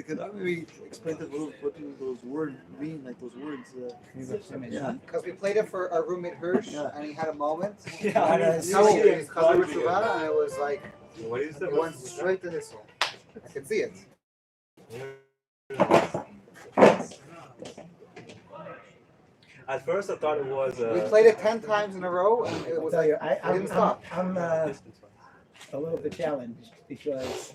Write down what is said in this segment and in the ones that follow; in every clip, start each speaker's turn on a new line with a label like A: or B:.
A: Could I maybe explain to those what do those words mean, like those words?
B: Yeah, because we played it for our roommate Hirsch, and he had a moment.
C: Yeah,
B: and it was like,
C: What is
B: it went straight to his soul. I could see it.
C: At first, I thought it was.
B: We played it 10 times in a row, and it was like,
D: I
B: didn't stop.
D: I'm a little bit challenged because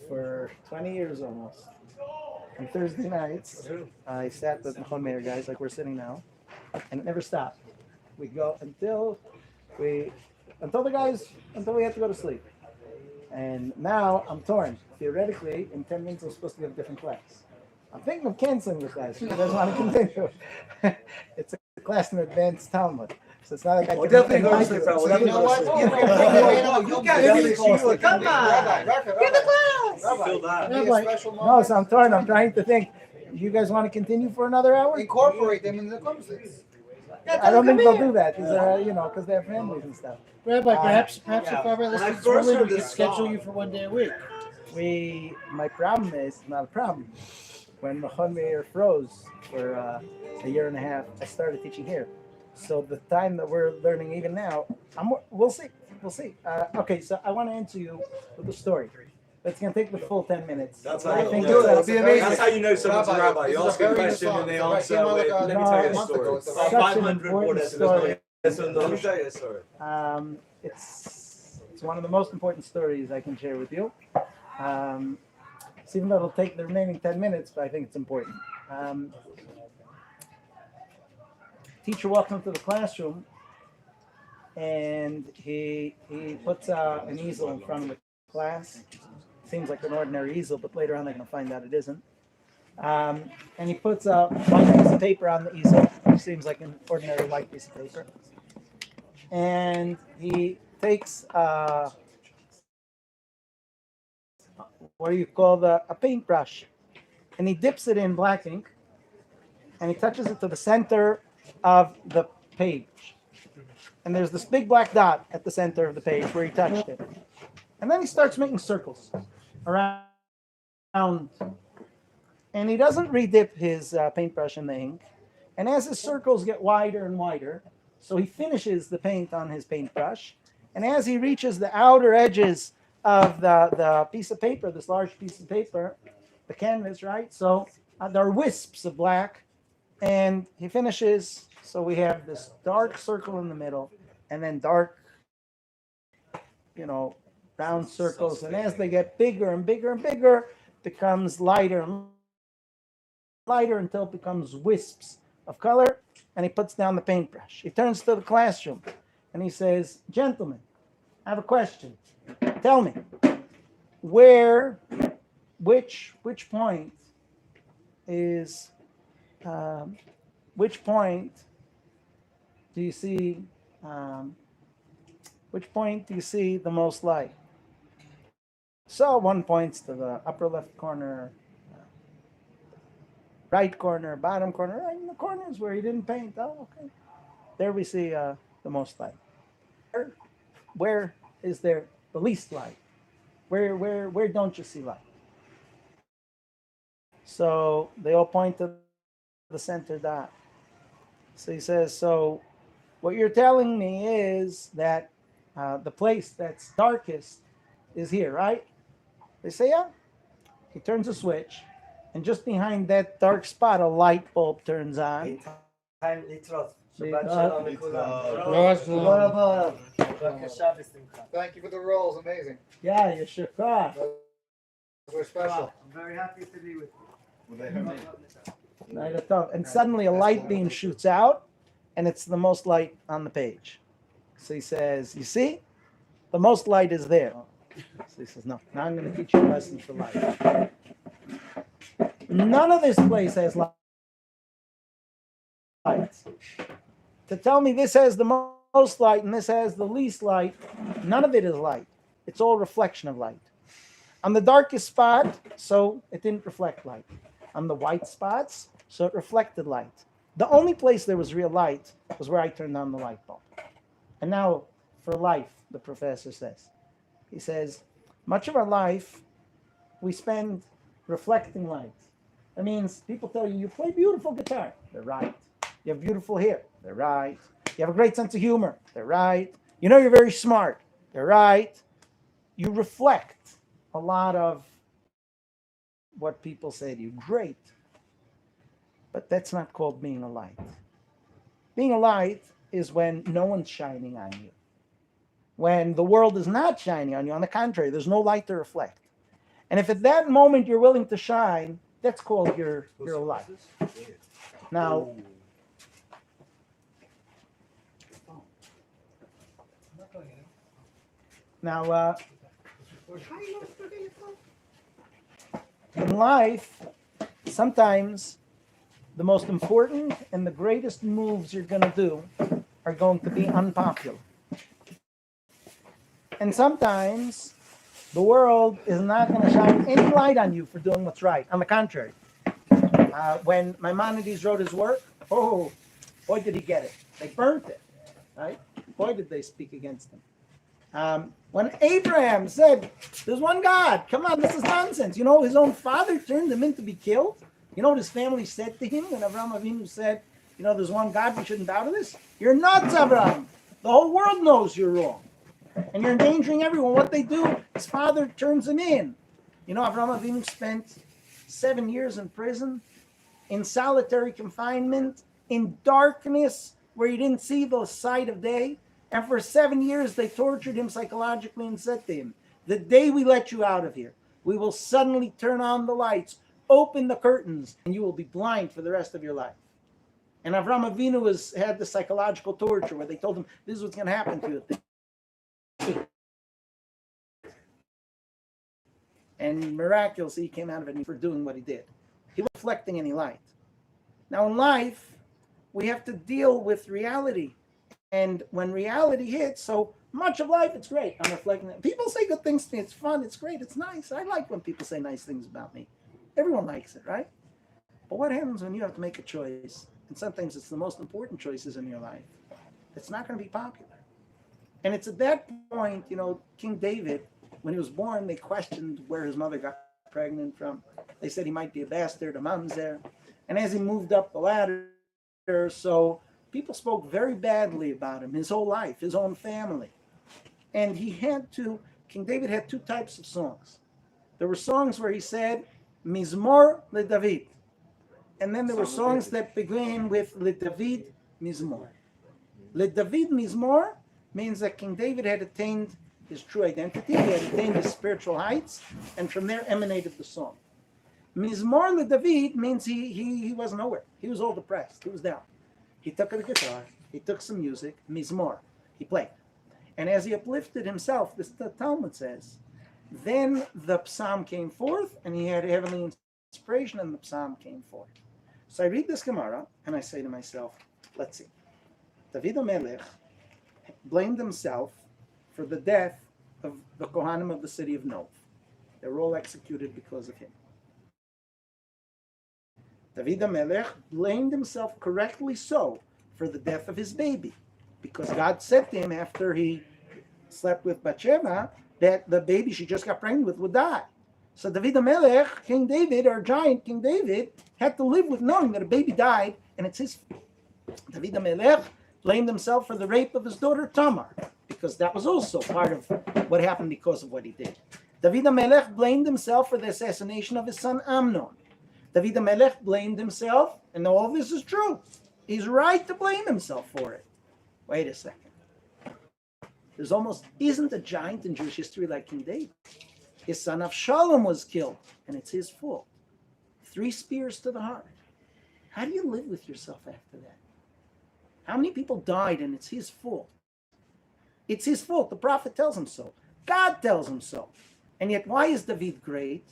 D: for 20 years almost, on Thursday nights, I sat with the Chodesh guys like we're sitting now, and it never stopped. We go until we had to go to sleep. And now I'm torn. Theoretically, in 10 minutes I'm supposed to give a different class. I'm thinking of canceling the class because I don't want to continue. It's a class in advanced Talmud. So it's not like I can
A: definitely go to sleep.
B: You know what?
A: You can't come on.
B: Give the class.
D: No, so I'm torn. I'm trying to think. You guys want to continue for another hour?
B: Incorporate them in the conversations.
D: I don't think they'll do that because they have families and stuff.
E: Rabbi, perhaps if our listeners we could schedule you for one day a week.
D: My problem is not a problem. When Mechon Meir froze for a year and a half, I started teaching here. So the time that we're learning even now, we'll see. Okay, so I want to answer you with a story. It's going to take the full 10 minutes.
C: That's
D: I
C: how
D: think
C: That's how you know someone's a rabbi. You ask a question and they answer with, let me tell you a story.
D: Such
C: 500
D: an
C: words.
D: important
C: Let me tell you a story.
D: It's one of the most important stories I can share with you. Even though it'll take the remaining 10 minutes, but I think it's important. Teacher walks into the classroom and he puts an easel in front of the class. Seems like an ordinary easel, but later on they're going to find out it isn't. And he puts a white piece of paper on the easel, which seems like an ordinary white piece of paper. And he takes what do you call a paintbrush, and he dips it in black ink, and he touches it to the center of the page. And there's this big black dot at the center of the page where he touched it. And then he starts making circles around. And he doesn't redip his paintbrush in the ink. And as his circles get wider and wider, so he finishes the paint on his paintbrush. And as he reaches the outer edges of the piece of paper, this large piece of paper, the canvas, right? So there are wisps of black. And he finishes, so we have this dark circle in the middle, and then dark, round circles. And as they get bigger and bigger and bigger, becomes lighter and lighter until it becomes wisps of color. And he puts down the paintbrush. He turns to the classroom and he says, "Gentlemen, I have a question. Tell me, which point is, which point do you see which point do you see the most light? So one points to the upper left corner, right corner, bottom corner, right in the corners where he didn't paint. Oh, okay. There we see the most light. Where is there the least light? Where don't you see light? So they all point to the center dot. So he says, so what you're telling me is that the place that's darkest is here, right? They say, yeah. He turns a switch, and just behind that dark spot, a light bulb turns on.
E: Thank you
B: for the rolls, amazing.
D: Yeah, you should cry.
B: We're special.
E: I'm very happy to be with you.
D: And suddenly a light beam shoots out, and it's the most light on the page. So he says, you see, the most light is there. So he says, no, now I'm going to teach you a lesson for life. None of this place has lights. To tell me this has the most light and this has the least light, none of it is light. It's all reflection of light. On the darkest spot, so it didn't reflect light. On the white spots, so it reflected light. The only place there was real light was where I turned on the light bulb. And now, for life, the professor says. He says, much of our life, we spend reflecting light. That means people tell you, you play beautiful guitar. They're right. You have beautiful hair. They're right. You have a great sense of humor. They're right. You know you're very smart. They're right. You reflect a lot of what people say to you. Great. But that's not called being a light. Being a light is when no one's shining on you. When the world is not shining on you. On the contrary, there's no light to reflect. And if at that moment you're willing to shine, that's called your light. Now, in life, sometimes the most important and the greatest moves you're going to do are going to be unpopular. And sometimes the world is not going to shine any light on you for doing what's right. On the contrary, when Maimonides wrote his work, oh, boy, did he get it. They burnt it, right? Boy, did they speak against him. When Abraham said, there's one God, come on, this is nonsense. You know, his own father turned him in to be killed. You know what his family said to him when Avraham Avinu said, you know, there's one God, we shouldn't bow to this? You're nuts, Avraham. The whole world knows you're wrong. And you're endangering everyone. What they do, his father turns him in. You know, Avraham Avinu spent 7 years in prison, in solitary confinement, in darkness, where he didn't see the sight of day. And for 7 years, they tortured him psychologically and said to him, the day we let you out of here, we will suddenly turn on the lights, open the curtains, and you will be blind for the rest of your life. And Avraham Avinu had the psychological torture where they told him, this is what's going to happen to you. And miraculously, he came out of it for doing what he did. He wasn't reflecting any light. Now in life, we have to deal with reality. And when reality hits, so much of life, it's great. I'm reflecting that. People say good things to me. It's fun. It's great. It's nice. I like when people say nice things about me. Everyone likes it, right? But what happens when you have to make a choice? And sometimes it's the most important choices in your life. It's not going to be popular. And it's at that point, you know, King David, when he was born, they questioned where his mother got pregnant from. They said he might be a bastard, a mamzer. And as he moved up the ladder, so people spoke very badly about him, his whole life, his own family. And King David had two types of songs. There were songs where he said, Mizmor le David. And then there were songs that began with Le David Mizmor. Le David Mizmor means that King David had attained his true identity, he had attained his spiritual heights, and from there emanated the song. Mizmor le David means he was nowhere. He was all depressed. He was down. He took a guitar, he took some music, Mizmor, he played. And as he uplifted himself, the Talmud says, then the psalm came forth, and he had heavenly inspiration, and the psalm came forth. So I read this Gemara, and I say to myself, let's see. David HaMelech blamed himself for the death of the Kohanim of the city of Nov. They were all executed because of him. David HaMelech blamed himself, correctly so, for the death of his baby, because God said to him after he slept with Bathsheba that the baby she just got pregnant with would die. So David HaMelech, King David, our giant King David, had to live with knowing that a baby died, and it's his fault. David HaMelech blamed himself for the rape of his daughter Tamar, because that was also part of what happened because of what he did. David HaMelech blamed himself for the assassination of his son Amnon. David HaMelech blamed himself, and all this is true. He's right to blame himself for it. Wait a second. There's almost isn't a giant in Jewish history like King David. His son Avshalom was killed, and it's his fault. 3 spears to the heart. How do you live with yourself after that? How many people died, and it's his fault? It's his fault. The prophet tells him so. God tells him so. And yet, why is David great?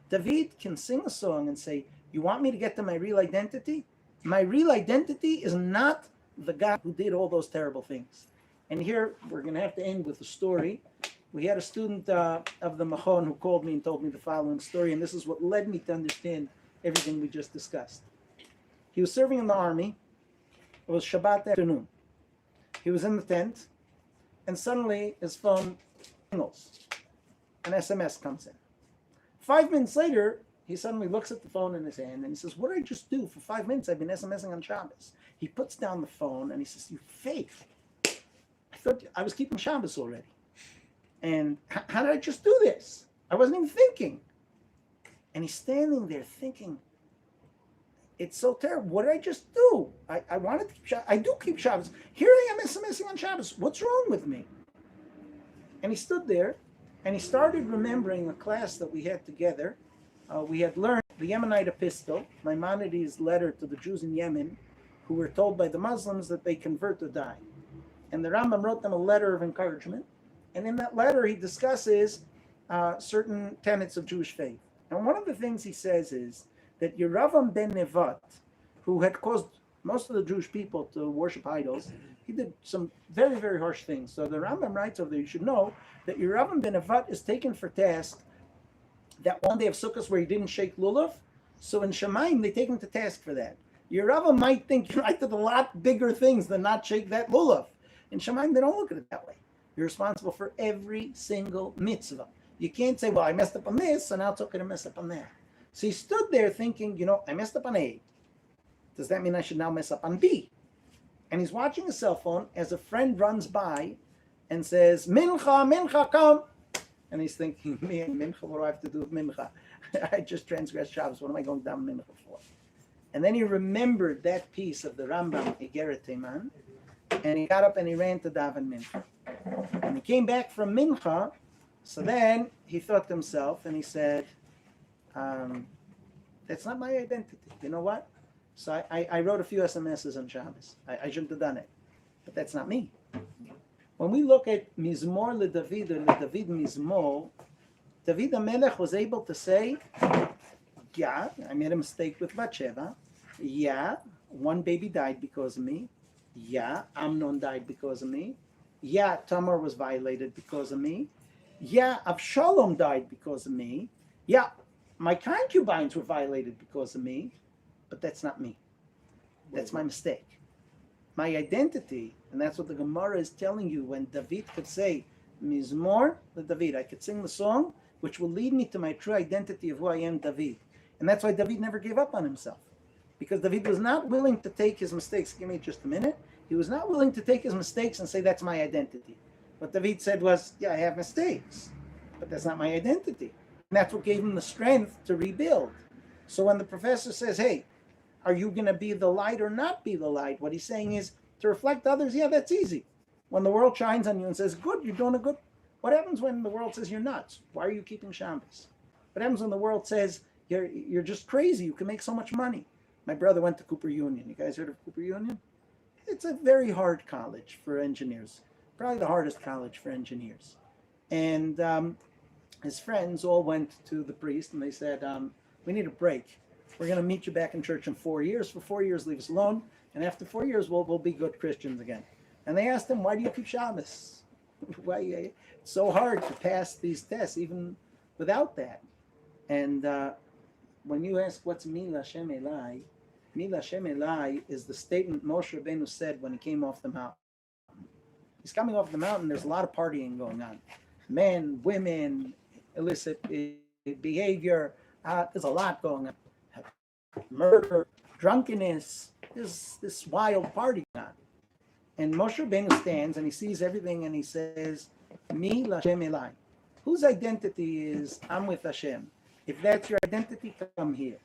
D: David can sing a song and say, you want me to get to my real identity? My real identity is not the guy who did all those terrible things. And here, we're going to have to end with a story. We had a student of the Machon who called me and told me the following story, and this is what led me to understand everything we just discussed. He was serving in the army. It was Shabbat afternoon. He was in the tent, and suddenly his phone jingles. An SMS comes in. 5 minutes later, he suddenly looks at the phone in his hand, and he says, what did I just do? For 5 minutes, I've been SMSing on Shabbos. He puts down the phone, and he says, you fake. I thought I was keeping Shabbos already. And how did I just do this? I wasn't even thinking. And he's standing there thinking, it's so terrible. What did I just do? I wanted to keep Shabbos. I do keep Shabbos. Here I am SMSing on Shabbos. What's wrong with me? And he stood there, and he started remembering a class that we had together. We had learned the Yemenite epistle, Maimonides' letter to the Jews in Yemen, who were told by the Muslims that they convert or die. And the Rambam wrote them a letter of encouragement. And in that letter, he discusses certain tenets of Jewish faith. And one of the things he says is that Yeravam ben Nevat, who had caused most of the Jewish people to worship idols, he did some very, very harsh things. So the Rambam writes over there, you should know that Yeravam ben Nevat is taken for task that one day of Sukkot where he didn't shake lulav. So in Shemaim, they take him to task for that. Yeravam might think I did a lot bigger things than not shake that lulav. In Shemaim, they don't look at it that way. You're responsible for every single mitzvah. You can't say, well, I messed up on this, so now it's okay to mess up on that. So he stood there thinking, I messed up on A. Does that mean I should now mess up on B? And he's watching his cell phone as a friend runs by and says, Mincha, Mincha, come. And he's thinking, me and Mincha, what do I have to do with Mincha? I just transgressed Shabbos. What am I going down Mincha for? And then he remembered that piece of the Rambam, Igeret Teman, and he got up and he ran to daven Mincha. And he came back from Mincha, so then he thought to himself, and he said, that's not my identity. You know what? So I wrote a few SMSs on Shabbos. I shouldn't have done it. But that's not me. When we look at Mizmor LeDavid or LeDavid Mizmor, David HaMelech was able to say, yeah, I made a mistake with Bathsheba. Yeah, one baby died because of me. Yeah, Amnon died because of me. Yeah, Tamar was violated because of me. Yeah, Avshalom died because of me. Yeah, my concubines were violated because of me. But that's not me. That's my mistake. My identity, and that's what the Gemara is telling you when David could say, Mizmor LeDavid, I could sing the song, which will lead me to my true identity of who I am, David. And that's why David never gave up on himself. Because David was not willing to take his mistakes. Give me just a minute. He was not willing to take his mistakes and say, that's my identity. What David said was, yeah, I have mistakes, but that's not my identity. And that's what gave him the strength to rebuild. So when the professor says, hey, are you going to be the light or not be the light? What he's saying is, to reflect others, yeah, that's easy. When the world shines on you and says, good, you're doing a good. What happens when the world says you're nuts? Why are you keeping Shabbos? What happens when the world says, you're just crazy, you can make so much money? My brother went to Cooper Union. You guys heard of Cooper Union? It's a very hard college for engineers. Probably the hardest college for engineers. And his friends all went to the priest and they said, we need a break. We're going to meet you back in church in 4 years. For 4 years, leave us alone. And after 4 years, we'll be good Christians again. And they asked him, why do you keep Shabbos? why it's so hard to pass these tests even without that. And when you ask what's Mil Hashem Elai, Mil Hashem Elai is the statement Moshe Rabbeinu said when he came off the mountain. He's coming off the mountain, there's a lot of partying going on. Men, women, illicit behavior, there's a lot going on. Murder, drunkenness, there's this wild party going on. And Moshe Rabbeinu stands and he sees everything and he says, Mi Lashem Elai. Whose identity is, I'm with Hashem. If that's your identity, come here.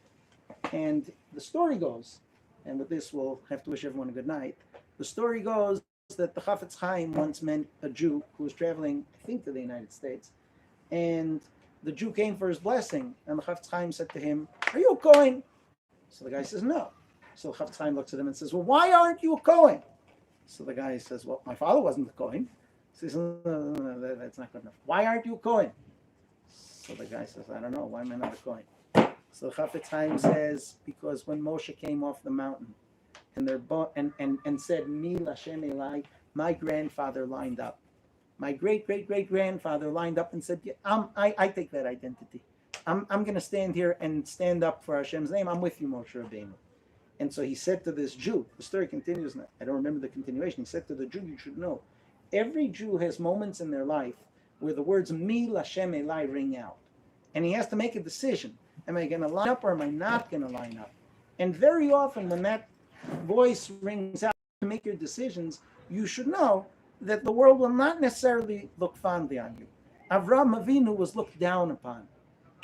D: And the story goes, and with this we'll have to wish everyone a good night. The story goes that the Chafetz Chaim once met a Jew who was traveling, I think, to the United States. And the Jew came for his blessing. And the Chafetz Chaim said to him, are you a Kohen? So the guy says, no. So the Chafetz Chaim looks at him and says, well, why aren't you a Kohen? So the guy says, well, my father wasn't a Kohen. He says, no, that's not good enough. Why aren't you a Kohen? So the guy says, I don't know. Why am I not a Kohen? So the Chafetz Chaim says, because when Moshe came off the mountain and and said, Mi Lashem Elai, my grandfather lined up. My great-great-great-grandfather lined up and said, yeah, I take that identity. I'm going to stand here and stand up for Hashem's name. I'm with you, Moshe Rabbeinu. And so he said to this Jew, the story continues, I don't remember the continuation. He said to the Jew, you should know, every Jew has moments in their life where the words Mi Lashem Elai ring out. And he has to make a decision. Am I going to line up or am I not going to line up? And very often when that voice rings out to make your decisions, you should know that the world will not necessarily look fondly on you. Avraham Avinu was looked down upon.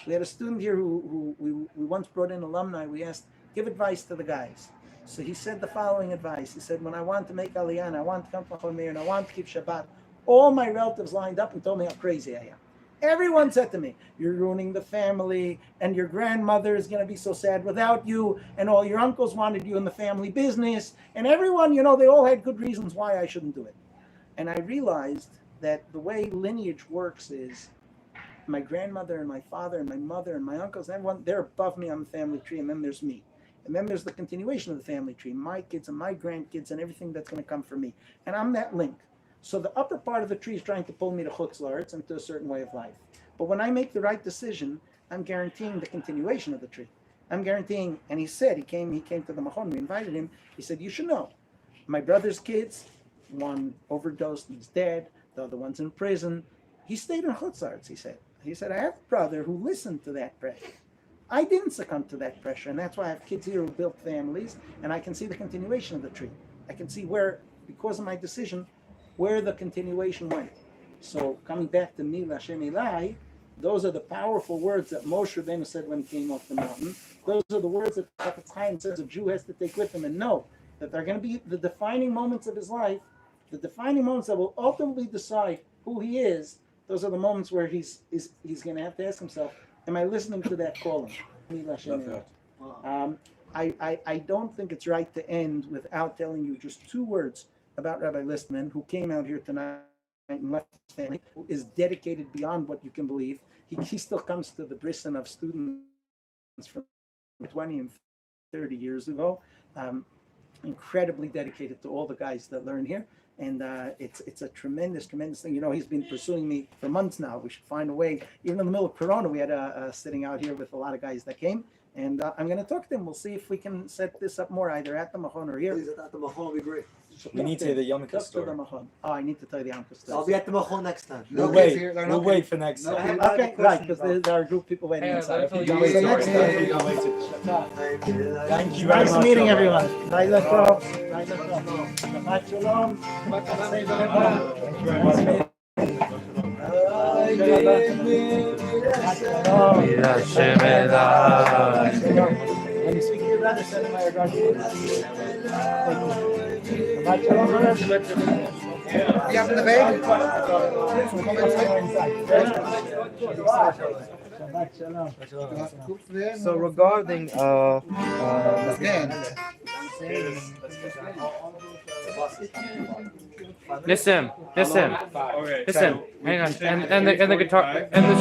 D: We had a student here who we once brought in alumni. We asked, give advice to the guys. So he said the following advice. He said, when I want to make Aliyah and I want to come to Chol Meir and I want to keep Shabbat, all my relatives lined up and told me how crazy I am. Everyone said to me, you're ruining the family and your grandmother is going to be so sad without you and all your uncles wanted you in the family business and everyone, they all had good reasons why I shouldn't do it. And I realized that the way lineage works is my grandmother and my father and my mother and my uncles, everyone, they're above me on the family tree, and then there's me. And then there's the continuation of the family tree, my kids and my grandkids and everything that's going to come from me. And I'm that link. So the upper part of the tree is trying to pull me to Chutz La'aretz and to a certain way of life. But when I make the right decision, I'm guaranteeing the continuation of the tree. I'm guaranteeing, and he said, he came to the Machon, we invited him, he said, you should know, my brother's kids, one overdosed and he's dead, the other one's in prison. He stayed in Chutz La'aretz, he said. He said, I have a brother who listened to that pressure. I didn't succumb to that pressure, and that's why I have kids here who built families, and I can see the continuation of the tree. I can see where, because of my decision, where the continuation went. So coming back to Mi Lashem Elai, those are the powerful words that Moshe Rabbeinu said when he came off the mountain. Those are the words that Prophet Chaim says a Jew has to take with him and know that they're going to be the defining moments of his life, the defining moments that will ultimately decide who he is. Those are the moments where he's going to have to ask himself, am I listening to that calling? Mi Lashem Elai. I don't think it's right to end without telling you just two words about Rabbi Listman, who came out here tonight and left his family, who is dedicated beyond what you can believe. He still comes to the brisson of students from 20 and 30 years ago. Incredibly dedicated to all the guys that learn here. And it's a tremendous thing. He's been pursuing me for months now. We should find a way. Even in the middle of Corona, we had a sitting out here with a lot of guys that came. And I'm going to talk to him. We'll see if we can set this up more, either at the Machon or here.
A: Please, at the Machon will be great.
C: We need to hear the Yarmulke story.
D: Oh, I need to tell you the Yarmulke story.
A: I'll be at the Machon next time.
C: We'll wait for next time.
D: Okay, right, because there are a group of people waiting inside.
C: Thank you very
D: Nice
C: much.
D: meeting everyone. Laila Tov. Shabbat Shalom.
C: Thank you very much.
D: When you speak to your brother, send him my regards. Shabbat Shalom.
B: You have the baby?
D: Shabbat Shalom.
F: So regarding listen. Hang on, and the guitar and the